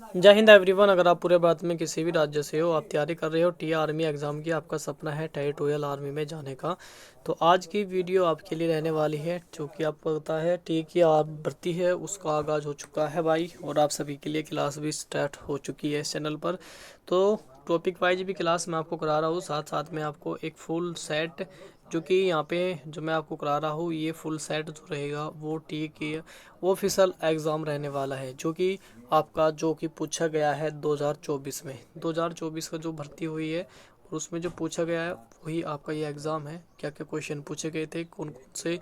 जय हिंद एवरीवन। अगर आप पूरे भारत में किसी भी राज्य से हो, आप तैयारी कर रहे हो टी आर्मी एग्ज़ाम की, आपका सपना है टायर 12 आर्मी में जाने का, तो आज की वीडियो आपके लिए रहने वाली है। जो कि आपको पता है टी की आप भर्ती है उसका आगाज़ हो चुका है भाई, और आप सभी के लिए क्लास भी स्टार्ट हो चुकी है इस चैनल पर। तो टॉपिक वाइज भी क्लास मैं आपको करा रहा हूँ, साथ साथ में आपको एक फुल सेट जो कि यहाँ पे जो मैं आपको करा रहा हूँ, ये फुल सेट जो रहेगा वो टी की ऑफिशियल एग्ज़ाम रहने वाला है। जो कि आपका जो कि पूछा गया है 2024 में, 2024 का जो भर्ती हुई है और उसमें जो पूछा गया है वही आपका ये एग्ज़ाम है। क्या क्या क्वेश्चन पूछे गए थे, कौन कौन से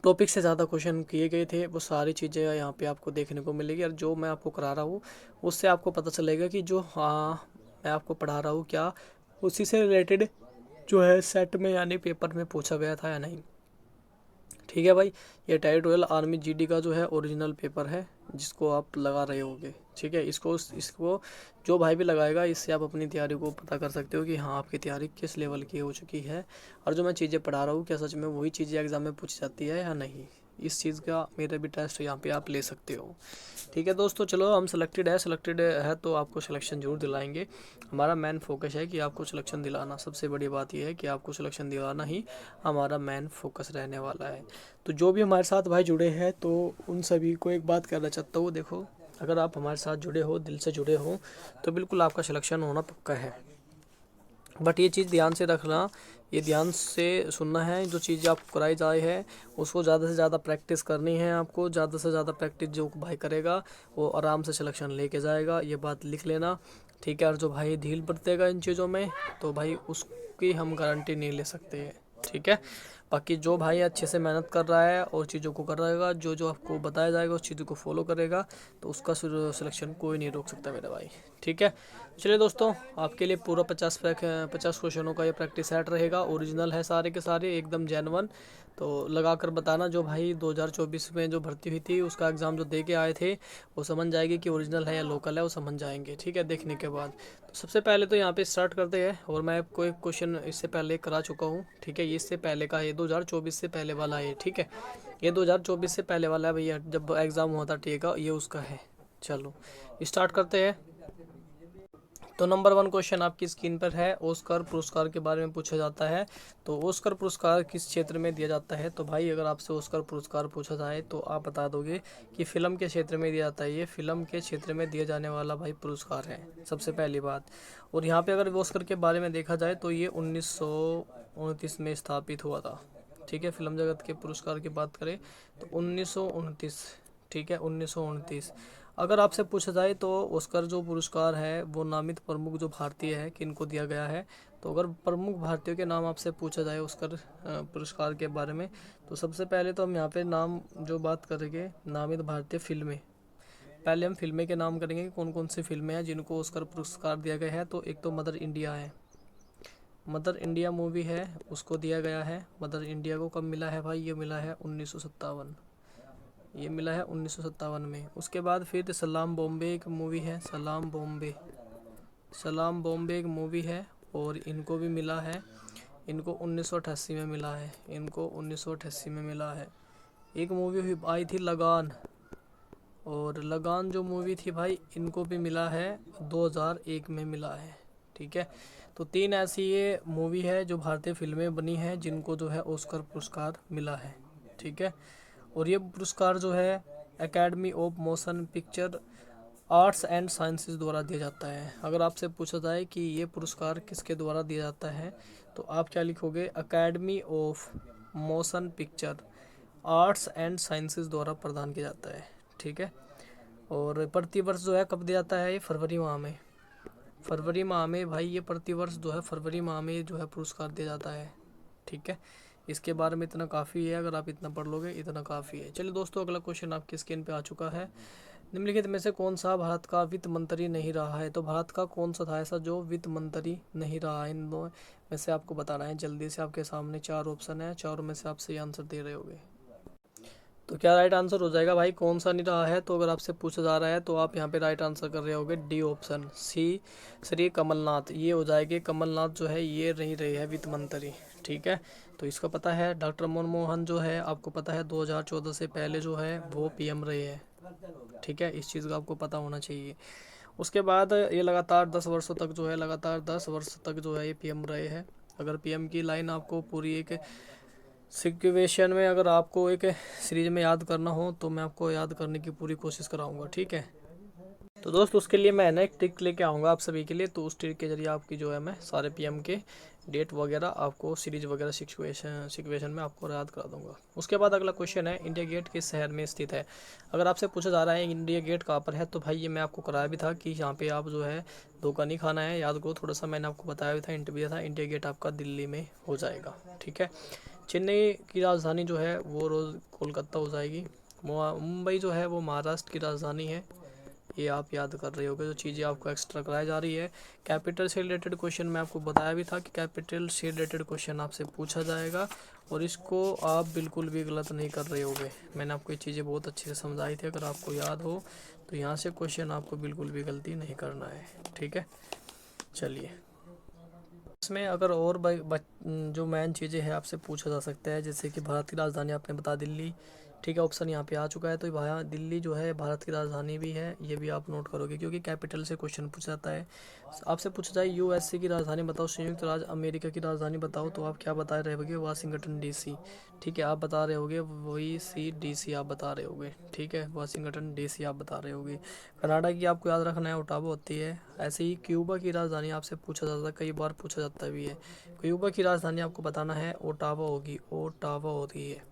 टॉपिक से ज़्यादा क्वेश्चन किए गए थे, वो सारी चीज़ें यहाँ पे आपको देखने को मिलेगी। और जो मैं आपको करा रहा हूँ उससे आपको पता चलेगा कि जो मैं आपको पढ़ा रहा हूँ क्या उसी से रिलेटेड जो है सेट में यानी पेपर में पूछा गया था या नहीं। ठीक है भाई, ये टायर 12 आर्मी जीडी का जो है ओरिजिनल पेपर है जिसको आप लगा रहे होगे। ठीक है, इसको जो भाई भी लगाएगा इससे आप अपनी तैयारी को पता कर सकते हो कि हाँ आपकी तैयारी किस लेवल की हो चुकी है, और जो मैं चीज़ें पढ़ा रहा हूँ क्या सच में वही चीज़ें एग्जाम में पूछी जाती है या नहीं। इस चीज़ का मेरा भी टेस्ट यहाँ पे आप ले सकते हो। ठीक है दोस्तों, चलो हम सिलेक्टेड है तो आपको सिलेक्शन जरूर दिलाएंगे। हमारा मेन फोकस है कि आपको सिलेक्शन दिलाना। सबसे बड़ी बात यह है कि आपको सिलेक्शन दिलाना ही हमारा मेन फोकस रहने वाला है। तो जो भी हमारे साथ भाई जुड़े हैं तो उन सभी को एक बात कहना चाहता हूँ, देखो अगर आप हमारे साथ जुड़े हो, दिल से जुड़े हो, तो बिल्कुल आपका सिलेक्शन होना पक्का है। बट ये चीज़ ध्यान से रखना, ये ध्यान से सुनना है, जो चीज़ आपको कराई जाए है उसको ज़्यादा से ज़्यादा प्रैक्टिस करनी है। आपको ज़्यादा से ज़्यादा प्रैक्टिस जो भाई करेगा वो आराम से सिलेक्शन लेके जाएगा, ये बात लिख लेना। ठीक है, और जो भाई ढील बरतेगा इन चीज़ों में तो भाई उसकी हम गारंटी नहीं ले सकते हैं। ठीक है, बाकी जो भाई अच्छे से मेहनत कर रहा है और चीज़ों को कर रहेगा, जो जो आपको बताया जाएगा उस चीज़ों को फॉलो करेगा, तो उसका सिलेक्शन कोई नहीं रोक सकता मेरे भाई। ठीक है, चलिए दोस्तों, आपके लिए पूरा 50 क्वेश्चनों का ये प्रैक्टिस सेट रहेगा। ओरिजिनल है सारे के सारे, एकदम जेनवन। तो लगा कर बताना, जो भाई 2024 में जो भर्ती हुई थी उसका एग्ज़ाम जो दे के आए थे वो समझ जाएगी कि ओरिजिनल है या लोकल है, वो समझ जाएंगे। ठीक है, देखने के बाद तो सबसे पहले तो यहाँ पे स्टार्ट करते हैं। और मैं आपको एक क्वेश्चन इससे पहले करा चुका हूँ। ठीक है, ये इससे पहले का है, 2024 से पहले वाला है। ठीक है, ये 2024 से पहले वाला है भैया, जब एग्ज़ाम हुआ था ठीक है, ये उसका है। चलो स्टार्ट करते हैं। तो नंबर 1 क्वेश्चन आपकी स्क्रीन पर है, ऑस्कर पुरस्कार के बारे में पूछा जाता है। तो ऑस्कर पुरस्कार किस क्षेत्र में दिया जाता है। तो भाई अगर आपसे ऑस्कर पुरस्कार पूछा जाए तो आप बता दोगे कि फिल्म के क्षेत्र में दिया जाता है। ये फिल्म के क्षेत्र में दिया जाने वाला भाई पुरस्कार है, सबसे पहली बात। और यहाँ पे अगर ऑस्कर के बारे में देखा जाए तो ये 1929 में स्थापित हुआ था। ठीक है, फिल्म जगत के पुरस्कार की बात करें तो 1929। ठीक है, 1929। अगर आपसे पूछा जाए तो ऑस्कर जो पुरस्कार है वो नामित प्रमुख जो भारतीय है किनको दिया गया है। तो अगर प्रमुख भारतीयों के नाम आपसे पूछा जाए ऑस्कर पुरस्कार के बारे में, तो सबसे पहले तो हम यहाँ पे नाम जो बात करेंगे नामित भारतीय फिल्में, पहले हम फिल्में के नाम करेंगे कौन कौन सी फिल्में हैं जिनको ऑस्कर पुरस्कार दिया गया है। तो एक तो मदर इंडिया है, मदर इंडिया मूवी है, उसको दिया गया है। मदर इंडिया को कब मिला है भाई, ये मिला है 1957, ये मिला है 1957 में। उसके बाद फिर सलाम बॉम्बे एक मूवी है, सलाम बॉम्बे, सलाम बॉम्बे एक मूवी है और इनको भी मिला है, इनको 1988 में मिला है, इनको 1988 में मिला है। एक मूवी हुई आई थी लगान, और लगान जो मूवी थी भाई इनको भी मिला है 2001 में मिला है। ठीक है, तो 3 ऐसी ये मूवी है जो भारतीय फिल्में बनी हैं जिनको जो है ऑस्कर पुरस्कार मिला है। ठीक है, और ये पुरस्कार जो है academy of motion picture arts and sciences द्वारा दिया जाता है। अगर आपसे पूछा जाए कि ये पुरस्कार किसके द्वारा दिया जाता है तो आप क्या लिखोगे, academy of motion picture arts and sciences द्वारा प्रदान किया जाता है। ठीक है, और प्रतिवर्ष जो है कब दिया जाता है, ये फरवरी माह में, फरवरी माह में भाई ये प्रतिवर्ष जो है फरवरी माह में जो है पुरस्कार दिया जाता है। ठीक है, इसके बारे में इतना काफ़ी है, अगर आप इतना पढ़ लोगे इतना काफ़ी है। चलिए दोस्तों, अगला क्वेश्चन आपकी स्क्रीन पे आ चुका है। निम्नलिखित में से कौन सा भारत का वित्त मंत्री नहीं रहा है। तो भारत का कौन सा था ऐसा जो वित्त मंत्री नहीं रहा है, इन दो में से आपको बताना है। जल्दी से, आपके सामने 4 ऑप्शन है, चारों में से आप सही आंसर दे रहे होगे। तो क्या राइट आंसर हो जाएगा भाई, कौन सा नहीं रहा है। तो अगर आपसे पूछा जा रहा है तो आप यहाँ पे राइट आंसर कर रहे होगे D option C, Shri Kamal Nath, ये हो जाएगी। कमलनाथ जो है ये नहीं रही है वित्त मंत्री। ठीक है, तो इसका पता है। डॉक्टर मनमोहन जो है आपको पता है 2014 से पहले जो है वो पीएम रहे हैं। ठीक है, इस चीज़ का आपको पता होना चाहिए। उसके बाद ये लगातार 10 वर्षों तक जो है, लगातार 10 वर्ष तक जो है ये पीएम रहे हैं। अगर पीएम की लाइन आपको पूरी एक सिचुएशन में, अगर आपको एक सीरीज में याद करना हो तो मैं आपको याद करने की पूरी कोशिश कराऊंगा, ठीक है। तो दोस्त उसके लिए मैं ना एक ट्रिक लेके आऊँगा आप सभी के लिए, तो उस ट्रिक के जरिए आपकी जो है मैं सारे पीएम के डेट वगैरह आपको सीरीज वगैरह सिचुएशन में आपको याद करा दूंगा। उसके बाद अगला क्वेश्चन है, इंडिया गेट किस शहर में स्थित है। अगर आपसे पूछा जा रहा है इंडिया गेट कहाँ पर है, तो भाई ये मैं आपको कराया भी था कि यहाँ पे आप जो है धोखा नहीं खाना है, याद करो थोड़ा सा, मैंने आपको बताया भी था, इंटरव्यू था, इंडिया गेट आपका दिल्ली में हो जाएगा, ठीक है। चेन्नई की राजधानी जो है वो रोज़ कोलकाता हो जाएगी। मुंबई जो है वो महाराष्ट्र की राजधानी है, ये आप याद कर रहे होगे, जो चीज़ें आपको एक्स्ट्रा कराई जा रही है। कैपिटल से रिलेटेड क्वेश्चन मैं आपको बताया भी था कि कैपिटल से रिलेटेड क्वेश्चन आपसे पूछा जाएगा, और इसको आप बिल्कुल भी गलत नहीं कर रहे होगे। मैंने आपको ये चीज़ें बहुत अच्छे से समझाई थी, अगर आपको याद हो तो यहाँ से क्वेश्चन आपको बिल्कुल भी गलती नहीं करना है, ठीक है। चलिए, इसमें अगर और जो मेन चीज़ें हैं आपसे पूछा जा सकता है, जैसे कि भारत की राजधानी आपने बता दिल्ली, ठीक है, ऑप्शन यहाँ पे आ चुका है। तो भाया दिल्ली जो है भारत की राजधानी भी है, ये भी आप नोट करोगे क्योंकि कैपिटल से क्वेश्चन पूछा जाता है। आपसे पूछा जाए यूएसए की राजधानी बताओ, संयुक्त राज्य अमेरिका की राजधानी बताओ, तो आप क्या बता रहे होगे, वाशिंगटन डीसी, ठीक है, आप बता रहे होगे वही सी डीसी आप बता रहे होगे, ठीक है, वाशिंगटन डीसी आप बता रहे होगे। कनाडा की आपको याद रखना है ओटावा होती है। ऐसे ही क्यूबा की राजधानी आपसे पूछा जाता है, कई बार पूछा जाता भी है। क्यूबा की राजधानी आपको बताना है ओटावा होगी, ओटावा होती है,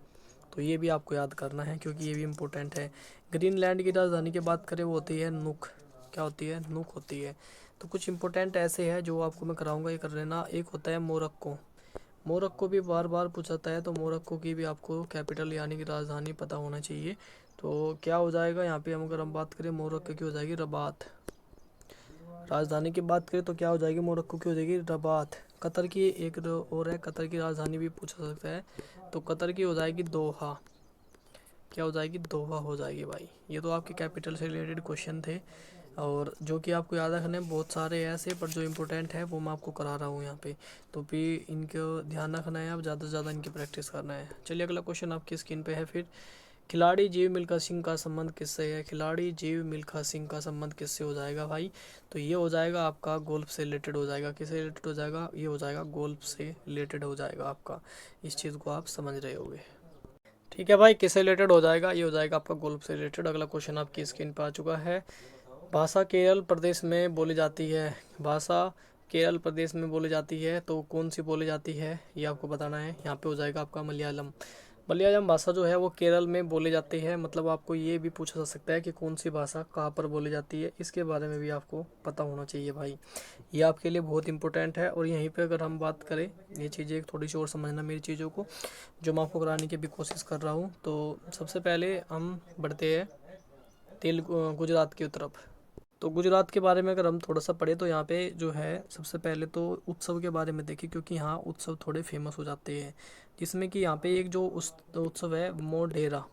तो ये भी आपको याद करना है क्योंकि ये भी इम्पोर्टेंट है। ग्रीनलैंड की राजधानी की बात करें वो होती है नुक, क्या होती है, नुक होती है। तो कुछ इंपॉर्टेंट ऐसे है जो आपको मैं कराऊंगा, ये कर लेना। एक होता है मोरक्को, मोरक्को भी बार बार पूछा जाता है, तो मोरक्को की भी आपको कैपिटल यानी कि राजधानी पता होना चाहिए। तो क्या हो जाएगा यहाँ पे, हम अगर हम बात करें मोरक्को की हो जाएगी रबात। राजधानी की बात करें तो क्या हो जाएगी, मोरक्को की हो जाएगी रबात। कतर की एक और है, कतर की राजधानी भी पूछा सकता है, तो कतर की हो जाएगी दोहा, क्या हो जाएगी, दोहा हो जाएगी भाई। ये तो आपके कैपिटल से रिलेटेड क्वेश्चन थे, और जो कि आपको याद रखने बहुत सारे ऐसे, पर जो इम्पोर्टेंट है वो मैं आपको करा रहा हूँ यहाँ पे, तो भी इनको ध्यान रखना है, आप ज़्यादा से ज़्यादा इनकी प्रैक्टिस करना है। चलिए अगला क्वेश्चन आपकी स्क्रीन पे है फिर, खिलाड़ी जीव मिल्खा सिंह का संबंध किससे है। खिलाड़ी जीव मिल्खा सिंह का संबंध किससे हो जाएगा भाई, तो ये हो जाएगा आपका गोल्फ से रिलेटेड हो जाएगा। किससे रिलेटेड हो जाएगा, ये हो जाएगा गोल्फ से रिलेटेड हो जाएगा आपका, इस चीज़ को आप समझ रहे होगे, ठीक है भाई। किससे रिलेटेड हो जाएगा, ये हो जाएगा आपका गोल्फ से रिलेटेड। अगला क्वेश्चन आपकी स्क्रीन पर आ चुका है, भाषा केरल प्रदेश में बोली जाती है, भाषा केरल प्रदेश में बोली जाती है, तो कौन सी बोली जाती है ये आपको बताना है। यहाँ पे हो जाएगा आपका मलयालम। मलयालम भाषा जो है वो केरल में बोली जाती है, मतलब आपको ये भी पूछा जा सकता है कि कौन सी भाषा कहाँ पर बोली जाती है, इसके बारे में भी आपको पता होना चाहिए भाई, ये आपके लिए बहुत इंपॉर्टेंट है। और यहीं पे अगर हम बात करें, ये चीज़ें थोड़ी सी और समझना मेरी चीज़ों को, जो मैं आपको कराने की भी कोशिश कर रहा हूँ। तो सबसे पहले हम बढ़ते हैं गुजरात की तरफ। तो गुजरात के बारे में अगर हम थोड़ा सा पढ़े तो यहाँ पे जो है सबसे पहले तो उत्सव के बारे में देखें, क्योंकि यहाँ उत्सव थोड़े फेमस हो जाते हैं, जिसमें कि यहाँ पे एक जो उत्सव है मोढेरा,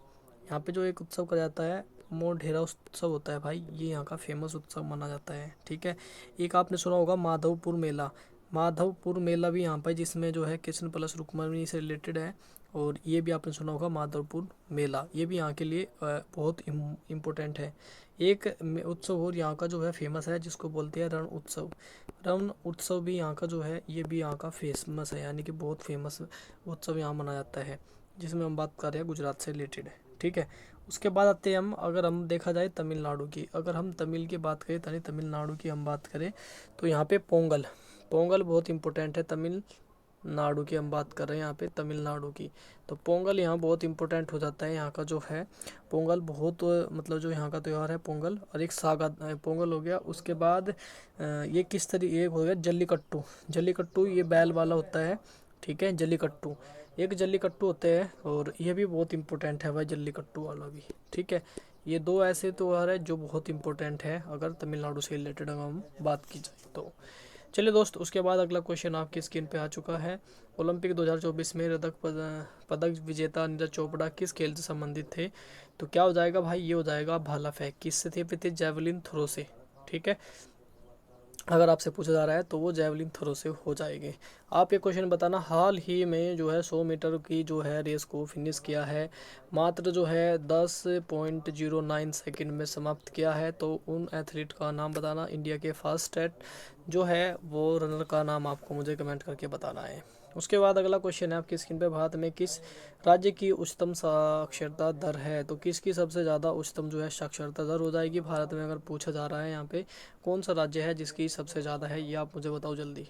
यहाँ पे जो एक उत्सव करा जाता है मोढेरा उत्सव होता है भाई, ये यहाँ का फेमस उत्सव माना जाता है, ठीक है। एक आपने सुना होगा माधवपुर मेला, माधवपुर मेला भी यहाँ पर, जिसमें जो है कृष्ण प्लस रुक्मणी से रिलेटेड है, और ये भी आपने सुना होगा माधवपुर मेला, ये भी यहाँ के लिए बहुत इम्पोर्टेंट है। एक उत्सव और यहाँ का जो है फेमस है, जिसको बोलते हैं रण उत्सव, रण उत्सव भी यहाँ का जो है ये भी यहाँ का फेमस है, यानी कि बहुत फेमस उत्सव यहाँ मनाया जाता है, जिसमें हम बात कर रहे हैं गुजरात से रिलेटेड है, ठीक है। उसके बाद आते हैं हम, अगर हम देखा जाए तमिलनाडु की, अगर हम तमिल की बात करें, यानी तमिलनाडु की हम बात करें, तो यहाँ पे पोंगल, पोंगल बहुत इंपॉर्टेंट है। तमिलनाडु की हम बात कर रहे हैं यहाँ पे तमिलनाडु की, तो पोंगल यहाँ बहुत इंपॉर्टेंट हो जाता है। यहाँ का जो है पोंगल बहुत मतलब जो यहाँ का त्यौहार है पोंगल, और एक सागा पोंगल हो गया। उसके बाद ये किस तरीके, एक हो गया जल्लीकट्टू, जल्लीकट्टू ये बैल वाला होता है, ठीक है, जल्लीकट्टू, एक जल्लीकट्टू होते हैं, और ये भी बहुत इंपॉर्टेंट है भाई जल्लीकट्टू वाला भी, ठीक है। ये दो ऐसे त्यौहार है जो बहुत इंपॉर्टेंट है अगर तमिलनाडु से रिलेटेड अगर हम बात की जाए तो। चलिए दोस्त, उसके बाद अगला क्वेश्चन आपकी स्क्रीन पे आ चुका है, ओलंपिक 2024 में पदक विजेता नीरज चोपड़ा किस खेल से संबंधित थे, तो क्या हो जाएगा भाई, ये हो जाएगा भाला फेंक, किससे थे, जैवलिन थ्रो से, ठीक है। अगर आपसे पूछा जा रहा है तो वो जेवलिन थ्रो से हो जाएगी। आप ये क्वेश्चन बताना, हाल ही में जो है 100 मीटर की जो है रेस को फिनिश किया है, मात्र जो है 10.09 सेकंड में समाप्त किया है, तो उन एथलीट का नाम बताना। इंडिया के फास्टेस्ट जो है वो रनर का नाम आपको मुझे कमेंट करके बताना है। उसके बाद अगला क्वेश्चन है आपकी स्क्रीन पे, भारत में किस राज्य की उच्चतम साक्षरता दर है? तो किसकी सबसे ज़्यादा उच्चतम जो है साक्षरता दर हो जाएगी भारत में, अगर पूछा जा रहा है यहाँ पे कौन सा राज्य है जिसकी सबसे ज़्यादा है, ये आप मुझे बताओ जल्दी।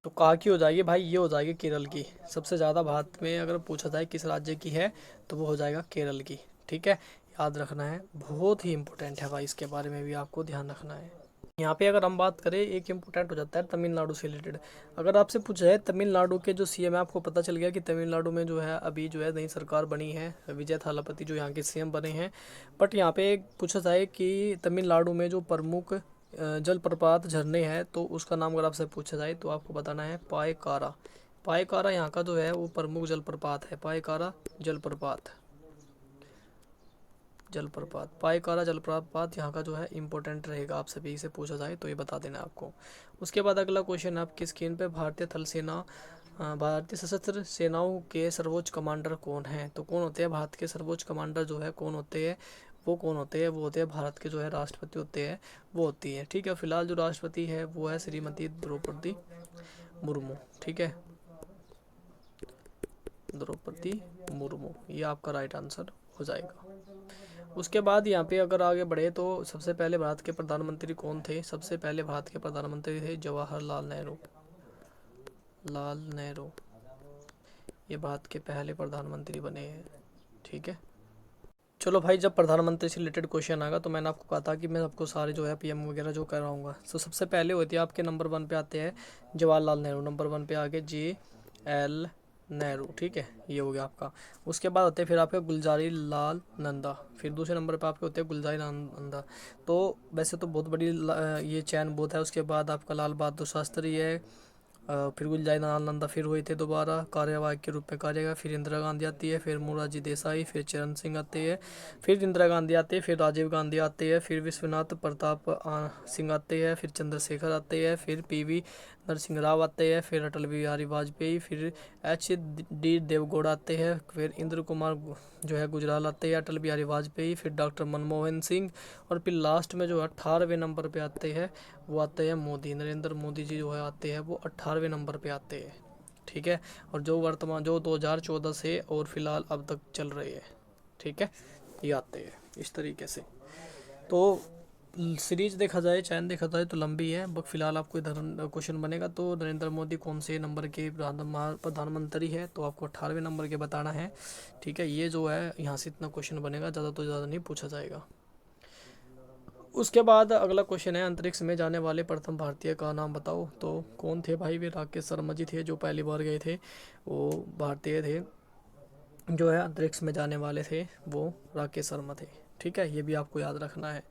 तो कहाँ की हो जाएगी भाई? ये हो जाएगी केरल की। सबसे ज़्यादा भारत में अगर पूछा जाए किस राज्य की है तो वो हो जाएगा केरल की। ठीक है, याद रखना है, बहुत ही इंपॉर्टेंट है भाई, इसके बारे में भी आपको ध्यान रखना है। यहाँ पे अगर हम बात करें, एक इम्पोर्टेंट हो जाता है तमिलनाडु से रिलेटेड। अगर आपसे पूछा है तमिलनाडु के जो सीएम है, आपको पता चल गया कि तमिलनाडु में जो है अभी जो है नई सरकार बनी है, विजय थालापति जो यहाँ के सीएम बने हैं। बट यहाँ पे पूछा जाए कि तमिलनाडु में जो प्रमुख जलप्रपात झरने हैं, तो उसका नाम अगर आपसे पूछा जाए तो आपको बताना है पायकारा। पायकारा यहाँ का जो है वो प्रमुख जलप्रपात है, पायकारा जलप्रपात पायकारा जलप्रपात यहाँ का जो है इंपॉर्टेंट रहेगा, आप सभी से पूछा जाए तो ये बता देना आपको। उसके बाद अगला क्वेश्चन आपकी स्क्रीन पे, भारतीय सशस्त्र सेनाओं के सर्वोच्च कमांडर कौन हैं? तो कौन होते हैं भारत के सर्वोच्च कमांडर जो है, कौन होते हैं? वो कौन होते हैं? वो होते हैं भारत के जो है राष्ट्रपति होते हैं, वो होती है। ठीक है, फिलहाल जो राष्ट्रपति है वो है श्रीमती द्रौपदी मुर्मू। ठीक है, द्रौपदी मुर्मू, ये आपका राइट आंसर हो जाएगा। उसके बाद यहाँ पे अगर आगे बढ़े तो सबसे पहले भारत के प्रधानमंत्री कौन थे? सबसे पहले भारत के प्रधानमंत्री थे जवाहरलाल नेहरू। लाल नेहरू, ये भारत के पहले प्रधानमंत्री बने हैं। ठीक है, चलो भाई, जब प्रधानमंत्री से रिलेटेड क्वेश्चन आएगा तो मैंने आपको कहा था कि मैं आपको सारे जो है पीएम वगैरह जो कराऊंगा। तो सबसे पहले होती है आपके नंबर 1 पे आते हैं जवाहरलाल नेहरू, नंबर 1 पे आगे JL नेहरू। ठीक है, ये हो गया आपका। उसके बाद होते हैं फिर आपके गुलजारी लाल नंदा, फिर दूसरे नंबर पे आपके होते हैं गुलजारी लाल नंदा। तो वैसे तो बहुत बड़ी ये चैन बहुत है। उसके बाद आपका लाल बहादुर शास्त्री है, फिर गुलजारी लाल नंदा फिर हुए थे दोबारा कार्यवाहक के रूप में कार्य, फिर इंदिरा गांधी आती है, फिर मोरारजी देसाई, फिर चरण सिंह आते हैं, फिर इंदिरा गांधी आते हैं, फिर राजीव गांधी आते हैं, फिर विश्वनाथ प्रताप सिंह आते हैं, फिर चंद्रशेखर आते हैं, फिर PV नरसिंह राव आते हैं, फिर अटल बिहारी वाजपेयी, फिर HD देवगौड़ा आते हैं, फिर इंद्र कुमार जो है गुजराल आते हैं, अटल बिहारी वाजपेयी, फिर डॉक्टर मनमोहन सिंह, और फिर लास्ट में जो 18वें नंबर पे आते हैं वो आते हैं मोदी, नरेंद्र मोदी जी जो है आते हैं वो 18वें नंबर पे आते हैं। ठीक है, और जो वर्तमान जो 2014 से और फिलहाल अब तक चल रहे हैं। ठीक है, ये आते हैं इस तरीके से। तो सीरीज देखा जाए, चैन देखा जाए तो लंबी है, बट फिलहाल आपको इधर क्वेश्चन बनेगा तो नरेंद्र मोदी कौन से नंबर के प्रधानमंत्री है, तो आपको 18वें नंबर के बताना है। ठीक है, ये जो है यहाँ से इतना क्वेश्चन बनेगा, ज़्यादा तो ज़्यादा नहीं पूछा जाएगा। उसके बाद अगला क्वेश्चन है, अंतरिक्ष में जाने वाले प्रथम भारतीय का नाम बताओ। तो कौन थे भाई? वे राकेश शर्मा जी थे, जो पहली बार गए थे, वो भारतीय थे जो है अंतरिक्ष में जाने वाले थे, वो राकेश शर्मा थे। ठीक है, ये भी आपको याद रखना है।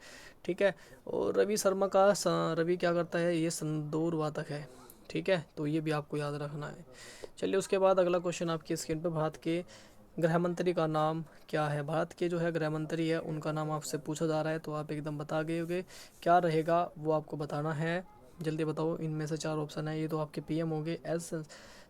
ठीक है, और रवि क्या करता है? ये संदूर वादक है। ठीक है, तो ये भी आपको याद रखना है। चलिए, उसके बाद अगला क्वेश्चन आपकी स्क्रीन पर, भारत के गृह मंत्री का नाम क्या है? भारत के जो है गृह मंत्री है उनका नाम आपसे पूछा जा रहा है, तो आप एकदम बता गए होगे क्या रहेगा, वो आपको बताना है। जल्दी बताओ, इनमें से 4 ऑप्शन है, ये तो आपके PM होंगे। S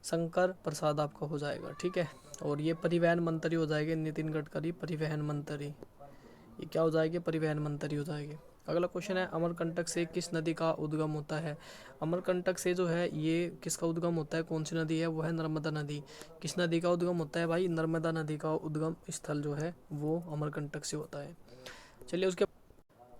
शंकर प्रसाद आपका हो जाएगा। ठीक है, और ये परिवहन मंत्री हो जाएंगे नितिन गडकरी, परिवहन मंत्री। ये क्या हो जाएगी? परिवहन मंत्री हो जाएगी। अगला क्वेश्चन है, अमरकंटक से किस नदी का उद्गम होता है? अमरकंटक से जो है ये किसका उद्गम होता है? कौन सी नदी है? वो है नर्मदा नदी। किस नदी का उद्गम होता है भाई? नर्मदा नदी का उद्गम स्थल जो है वो अमरकंटक से होता है। चलिए, उसके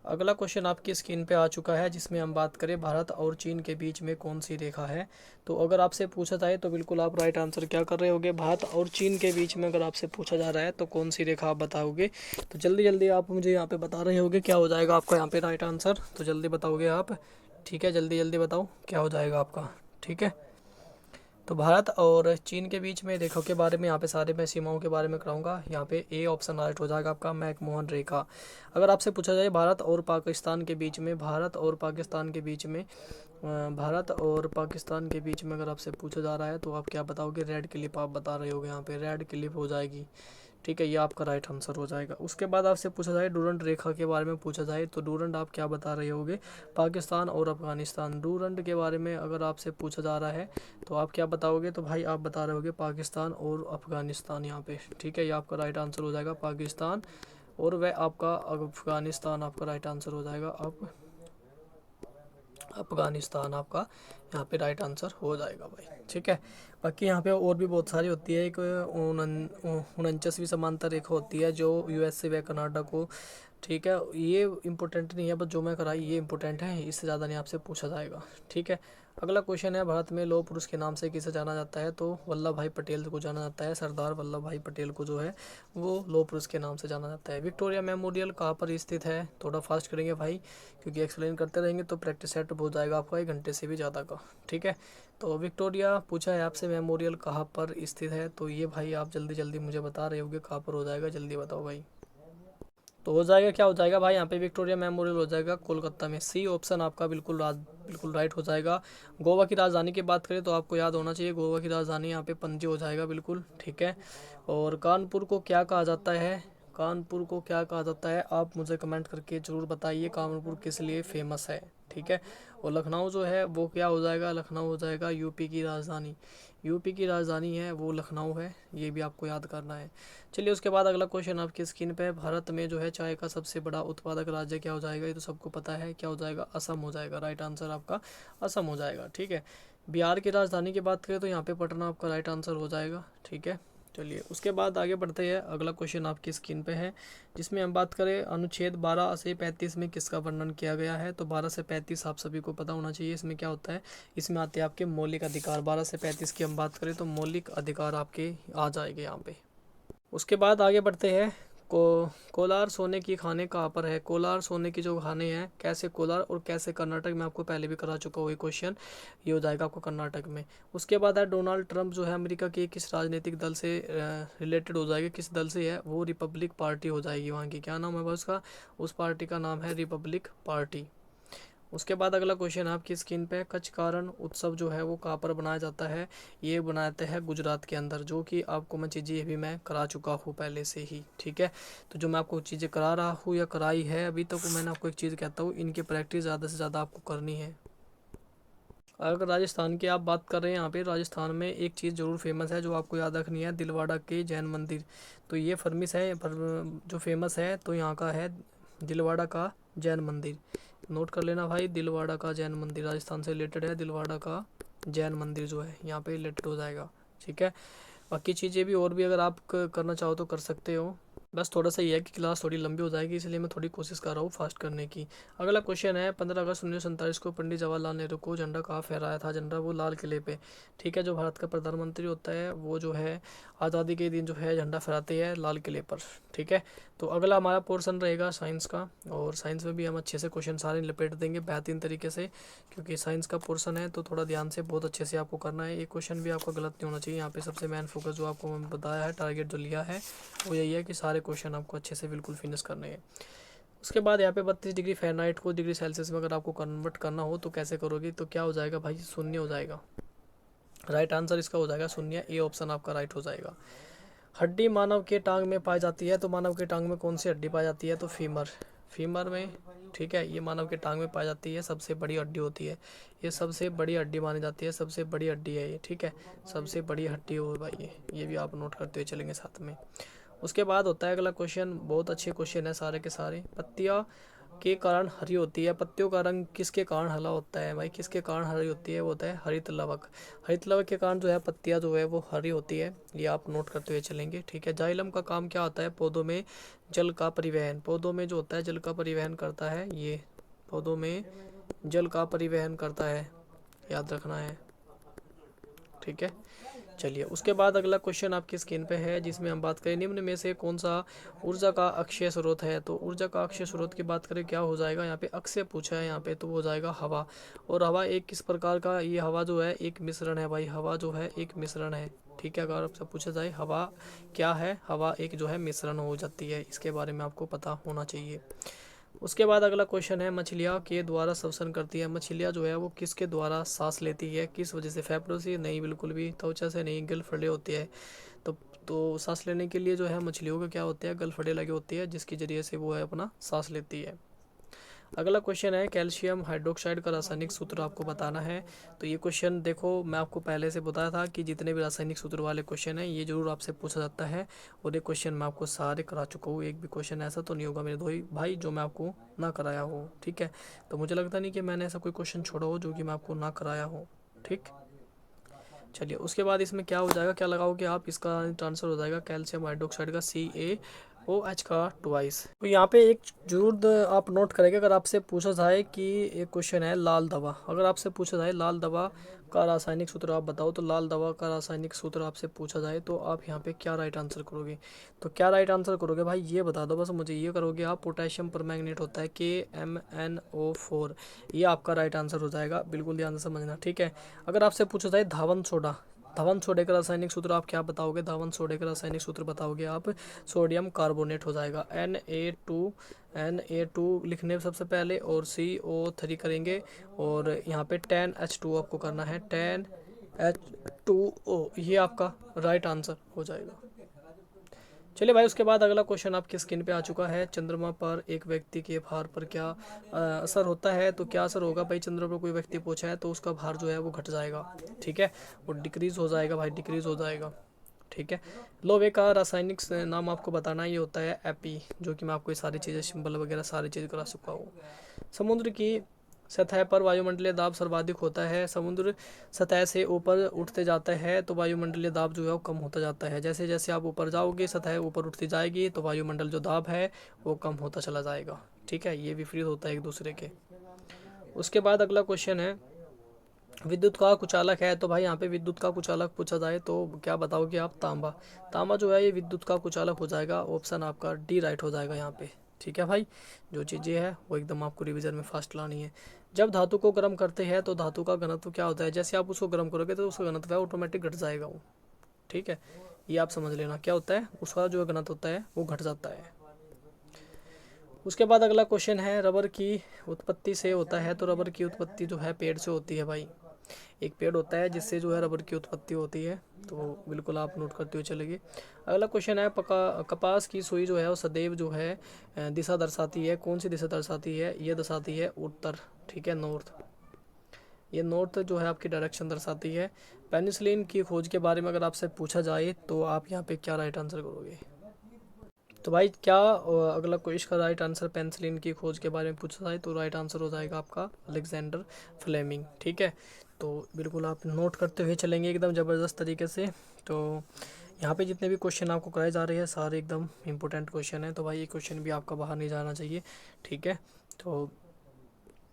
अगला क्वेश्चन आपकी स्क्रीन पे आ चुका है, जिसमें हम बात करें भारत और चीन के बीच में कौन सी रेखा है। तो अगर आपसे पूछा जाए तो बिल्कुल आप राइट आंसर क्या कर रहे होगे? भारत और चीन के बीच में अगर आपसे पूछा जा रहा है तो कौन सी रेखा आप बताओगे? तो जल्दी जल्दी आप मुझे यहाँ पे बता रहे होगे क्या हो जाएगा आपका यहाँ पे राइट आंसर, तो जल्दी बताओगे आप। ठीक है, जल्दी जल्दी बताओ क्या हो जाएगा आपका। ठीक है, तो भारत और चीन के बीच में रेखा के बारे में यहाँ पे सारे मैं सीमाओं के बारे में कराऊंगा। यहाँ पे A ऑप्शन राइट हो जाएगा आपका, मैकमोहन रेखा। अगर आपसे पूछा जाए भारत और पाकिस्तान के बीच में, भारत और पाकिस्तान के बीच में अगर आपसे पूछा जा रहा है तो आप क्या बताओगे? रेड क्लिफ आप बता रहे होगे, यहाँ पे रेड क्लिफ हो जाएगी। ठीक है, ये आपका राइट आंसर हो जाएगा। उसके बाद आपसे पूछा जाए डूरंड रेखा के बारे में पूछा जाए तो डूरंड आप क्या बता रहे होगे? पाकिस्तान और अफगानिस्तान। डूरंड के बारे में अगर आपसे पूछा जा रहा है तो आप क्या बताओगे? तो भाई आप बता रहे होगे पाकिस्तान और अफगानिस्तान यहाँ पे। ठीक है, ये आपका राइट आंसर हो जाएगा पाकिस्तान, और वह आपका अफगानिस्तान आपका राइट आंसर हो जाएगा। अब अफगानिस्तान आपका यहाँ पे राइट आंसर हो जाएगा भाई। ठीक है, बाकी यहाँ पे और भी बहुत सारी होती है। एक 49वीं समांतर रेखा होती है जो यूएसए व कनाडा को, ठीक है, ये इंपॉर्टेंट नहीं है, बस जो मैं कराई ये इंपॉर्टेंट है, इससे ज़्यादा नहीं आपसे पूछा जाएगा। ठीक है, अगला क्वेश्चन है, भारत में लौह पुरुष के नाम से किसे जाना जाता है? तो वल्लभ भाई पटेल को जाना जाता है। सरदार वल्लभ भाई पटेल को जो है वो लौह पुरुष के नाम से जाना जाता है। विक्टोरिया मेमोरियल कहाँ पर स्थित है? थोड़ा फास्ट करेंगे भाई, क्योंकि एक्सप्लेन करते रहेंगे तो प्रैक्टिस सेट हो जाएगा आपका 1 घंटे से भी ज़्यादा का। ठीक है, तो विक्टोरिया पूछा है आपसे मेमोरियल कहाँ पर स्थित है, तो ये भाई आप जल्दी जल्दी मुझे बता रहे होगे कहाँ पर हो जाएगा, जल्दी बताओ भाई। तो हो जाएगा, क्या हो जाएगा भाई यहाँ पे? विक्टोरिया मेमोरियल हो जाएगा कोलकाता में। सी ऑप्शन आपका बिल्कुल राइट हो जाएगा। गोवा की राजधानी की बात करें तो आपको याद होना चाहिए, गोवा की राजधानी यहाँ पे पणजी हो जाएगा बिल्कुल। ठीक है, और कानपुर को क्या कहा जाता है? कानपुर को क्या कहा जाता है? आप मुझे कमेंट करके ज़रूर बताइए कानपुर किस लिए फेमस है। ठीक है, और लखनऊ जो है वो क्या हो जाएगा? लखनऊ हो जाएगा यूपी की राजधानी। यूपी की राजधानी है वो लखनऊ है, ये भी आपको याद करना है। चलिए, उसके बाद अगला क्वेश्चन आपकी स्क्रीन पे है, भारत में जो है चाय का सबसे बड़ा उत्पादक राज्य क्या हो जाएगा? ये तो सबको पता है, क्या हो जाएगा? असम हो जाएगा। राइट आंसर आपका असम हो जाएगा। ठीक है, बिहार की राजधानी की बात करें तो यहाँ पे पटना आपका राइट आंसर हो जाएगा। ठीक है, चलिए उसके बाद आगे बढ़ते हैं। अगला क्वेश्चन आपकी स्क्रीन पे है, जिसमें हम बात करें अनुच्छेद 12 से 35 में किसका वर्णन किया गया है? तो 12 से 35 आप सभी को पता होना चाहिए। इसमें क्या होता है? इसमें आते हैं आपके मौलिक अधिकार। 12 से 35 की हम बात करें तो मौलिक अधिकार आपके आ जाएंगे यहाँ पे। उसके बाद आगे बढ़ते हैं। कोलार सोने की खाने कहाँ पर है? कोलार सोने की जो खाने हैं, कैसे कोलार और कैसे कर्नाटक में, आपको पहले भी करा चुका हुआ क्वेश्चन, ये हो जाएगा आपको कर्नाटक में। उसके बाद है डोनाल्ड ट्रंप जो है अमेरिका के किस राजनीतिक दल से रिलेटेड हो जाएगा? किस दल से है वो? रिपब्लिक पार्टी हो जाएगी वहाँ की। क्या नाम है भाई उसका? उस पार्टी का नाम है रिपब्लिक पार्टी। उसके बाद अगला क्वेश्चन आपकी स्क्रीन पे, कच्छ कारण उत्सव जो है वो कहाँ पर बनाया जाता है? ये बनाते हैं गुजरात के अंदर, जो कि आपको मैं चीज़ें अभी मैं करा चुका हूँ पहले से ही। ठीक है, तो जो मैं आपको चीज़ें करा रहा हूँ या कराई है अभी तक, मैंने आपको एक चीज़ कहता हूँ, इनकी प्रैक्टिस ज़्यादा से ज़्यादा आपको करनी है। अगर राजस्थान की आप बात कर रहे हैं, यहाँ पे राजस्थान में एक चीज़ ज़रूर फेमस है जो आपको याद रखनी है, दिलवाड़ा के जैन मंदिर। तो ये फरमिस है जो फेमस है, तो यहाँ का है दिलवाड़ा का जैन मंदिर। नोट कर लेना भाई, दिलवाड़ा का जैन मंदिर राजस्थान से रिलेटेड है। दिलवाड़ा का जैन मंदिर जो है यहाँ पे रिलेटेड हो जाएगा। ठीक है, बाकी चीज़ें भी और भी अगर आप करना चाहो तो कर सकते हो। बस थोड़ा सा ये है कि क्लास थोड़ी लंबी हो जाएगी, इसलिए मैं थोड़ी कोशिश कर रहा हूँ फास्ट करने की। अगला क्वेश्चन है, 15 अगस्त 1947 को पंडित जवाहरलाल नेहरू को झंडा कहाँ फहराया था? झंडा वो लाल किले पे। ठीक है, जो भारत का प्रधानमंत्री होता है वो जो है आज़ादी के दिन जो है झंडा फहराते हैं लाल किले पर। ठीक है, तो अगला हमारा पोर्शन रहेगा साइंस का, और साइंस में भी हम अच्छे से क्वेश्चन सारे लपेट देंगे बेहतरीन तरीके से, क्योंकि साइंस का पोर्शन है तो थोड़ा ध्यान से बहुत अच्छे से आपको करना है। एक क्वेश्चन भी आपका गलत नहीं होना चाहिए। यहाँ पे सबसे मेन फोकस जो आपको मैंने बताया है, टारगेट जो लिया है वो यही है कि सारे क्वेश्चन आपको अच्छे से बिल्कुल फिनिश करने हैं। उसके बाद यहाँ पे 32 डिग्री फ़ारेनहाइट को डिग्री सेल्सियस में अगर आपको कन्वर्ट करना हो तो कैसे करोगे? तो क्या हो जाएगा भाई? शून्य हो जाएगा। राइट आंसर इसका हो जाएगा शून्य, ए ऑप्शन आपका राइट हो जाएगा। हड्डी मानव के टांग में पाई जाती है, तो मानव के टांग में कौन सी हड्डी पाई जाती है? तो फीमर। फीमर में, ठीक है, ये मानव के टांग में पाई जाती है, सबसे बड़ी हड्डी होती है, ये सबसे बड़ी हड्डी मानी जाती है, सबसे बड़ी हड्डी है ये। ठीक है, सबसे बड़ी हड्डी हो भाई ये भी आप नोट करते हुए चलेंगे साथ में। उसके बाद होता है अगला क्वेश्चन, बहुत अच्छे क्वेश्चन है सारे के सारे। पत्तियाँ के कारण हरी होती है, पत्तियों का रंग किसके कारण हरा होता है भाई? किसके कारण हरी होती है? वो होता है हरित लवक। हरित लवक के कारण जो है पत्तियाँ जो है वो हरी होती है, ये आप नोट करते हुए चलेंगे। ठीक है, जाइलम का काम क्या होता है? पौधों में जल का परिवहन। पौधों में जो होता है जल का परिवहन करता है, ये पौधों में जल का परिवहन करता है, याद रखना है। ठीक है, चलिए उसके बाद अगला क्वेश्चन आपकी स्क्रीन पे है, जिसमें हम बात करें निम्न में से कौन सा ऊर्जा का अक्षय स्रोत है? तो ऊर्जा का अक्षय स्रोत की बात करें क्या हो जाएगा? यहाँ पे अक्षय पूछा है यहाँ पे, तो हो जाएगा हवा। और हवा एक किस प्रकार का? ये हवा जो है एक मिश्रण है भाई, हवा जो है एक मिश्रण है। ठीक है, अगर आपसे पूछा जाए हवा क्या है, हवा एक जो है मिश्रण हो जाती है, इसके बारे में आपको पता होना चाहिए। उसके बाद अगला क्वेश्चन है, मछलियाँ के द्वारा श्वसन करती है। मछलियाँ जो है वो किसके द्वारा सांस लेती है? किस वजह से? फेफड़ों से? नहीं, बिल्कुल भी त्वचा से नहीं, गलफड़े होते हैं। तो तो सांस लेने के लिए जो है मछलियों का क्या होता है, गलफड़े लगे होती है, जिसके ज़रिए से वो है अपना सांस लेती है। अगला क्वेश्चन है कैल्शियम हाइड्रोक्साइड का रासायनिक सूत्र आपको बताना है। तो ये क्वेश्चन देखो मैं आपको पहले से बताया था कि जितने भी रासायनिक सूत्र वाले क्वेश्चन हैं ये जरूर आपसे पूछा जाता है, और ये क्वेश्चन मैं आपको सारे करा चुका हूँ। एक भी क्वेश्चन ऐसा तो नहीं होगा मेरे भाई जो मैं आपको ना कराया हो, ठीक है। तो मुझे लगता नहीं कि मैंने ऐसा कोई क्वेश्चन छोड़ा हो जो कि मैं आपको ना कराया हो, ठीक। चलिए उसके बाद इसमें क्या हो जाएगा, क्या लगाओगे आप, इसका आंसर हो जाएगा कैल्शियम हाइड्रोक्साइड का CaOH का ट्वाइस। तो यहाँ पे एक जरूर आप नोट करेंगे, अगर आपसे पूछा जाए कि एक क्वेश्चन है लाल दवा, अगर आपसे पूछा जाए लाल दवा का रासायनिक सूत्र आप बताओ, तो लाल दवा का रासायनिक सूत्र आपसे पूछा जाए तो आप यहाँ पे क्या राइट आंसर करोगे। तो क्या राइट आंसर करोगे भाई ये बता दो बस मुझे, ये करोगे आप पोटेशियम परमैंगनेट होता है KMnO4, ये आपका राइट आंसर हो जाएगा, बिल्कुल ध्यान से समझना, ठीक है। अगर आपसे पूछा जाए धावन सोडा, धावन सोडे का रासायनिक सूत्र आप क्या बताओगे, धावन सोडे का रासायनिक सूत्र बताओगे आप सोडियम कार्बोनेट हो जाएगा, Na2 लिखने सबसे पहले और CO3 करेंगे, और यहाँ पे 10H2 आपको करना है, 10H2O, ये आपका राइट आंसर हो जाएगा। चलिए भाई उसके बाद अगला क्वेश्चन आपके स्क्रीन पे आ चुका है, चंद्रमा पर एक व्यक्ति के भार पर क्या असर होता है। तो क्या असर होगा भाई, चंद्रमा पर कोई व्यक्ति पहुंचा है तो उसका भार जो है वो घट जाएगा, ठीक है, वो डिक्रीज हो जाएगा भाई, डिक्रीज हो जाएगा, ठीक है। लोहे का रासायनिक नाम आपको बताना, ये होता है Fe, जो कि मैं आपको ये सारी चीज़ें सिंबल वगैरह सारी चीज़ करा चुका हूँ। समुद्र की सतह पर वायुमंडलीय दाब सर्वाधिक होता है, समुद्र सतह से ऊपर उठते जाता है तो वायुमंडलीय दाब जो है वो कम होता जाता है, जैसे जैसे आप ऊपर जाओगे सतह ऊपर उठती जाएगी तो वायुमंडल जो दाब है वो कम होता चला जाएगा, ठीक है, ये विपरीत होता है एक दूसरे के। उसके बाद अगला क्वेश्चन है विद्युत का कुचालक है। तो भाई यहाँ पे विद्युत का कुचालक पूछा जाए तो क्या बताओगे आप, तांबा। तांबा जो है ये विद्युत का कुचालक हो जाएगा, ऑप्शन आपका डी राइट हो जाएगा यहाँ पे, ठीक है भाई। जो चीज़ें हैं वो एकदम आपको रिवीजन में फास्ट लानी है। जब धातु को गर्म करते हैं तो धातु का घनत्व क्या होता है, जैसे आप उसको गर्म करोगे तो उसका घनत्व है ऑटोमेटिक घट जाएगा वो, ठीक है, ये आप समझ लेना क्या होता है, उसका जो घनत्व होता है वो घट जाता है। उसके बाद अगला क्वेश्चन है रबर की उत्पत्ति से होता है। तो रबर की उत्पत्ति जो है पेड़ से होती है भाई, एक पेड़ होता है जिससे जो है रबर की उत्पत्ति होती है, तो बिल्कुल आप नोट करते हुए चलेंगे। अगला क्वेश्चन है कपास की सुई जो है वो सदैव जो है दिशा दर्शाती है, कौन सी दिशा दर्शाती है, ये दर्शाती है उत्तर, ठीक है, नॉर्थ, ये नॉर्थ जो है आपकी डायरेक्शन दर्शाती है। पेनिसिलिन की खोज के बारे में अगर आपसे पूछा जाए तो आप यहाँ पे क्या राइट आंसर करोगे। तो भाई क्या अगला क्वेश्चन का राइट आंसर पेनिसिलिन की खोज के बारे में पूछा जाए तो राइट आंसर हो जाएगा आपका अलेक्जेंडर फ्लेमिंग, ठीक है। तो बिल्कुल आप नोट करते हुए चलेंगे एकदम ज़बरदस्त तरीके से। तो यहाँ पे जितने भी क्वेश्चन आपको कराए जा रहे हैं सारे एकदम इंपॉर्टेंट क्वेश्चन है, तो भाई ये क्वेश्चन भी आपका बाहर नहीं जाना चाहिए, ठीक है। तो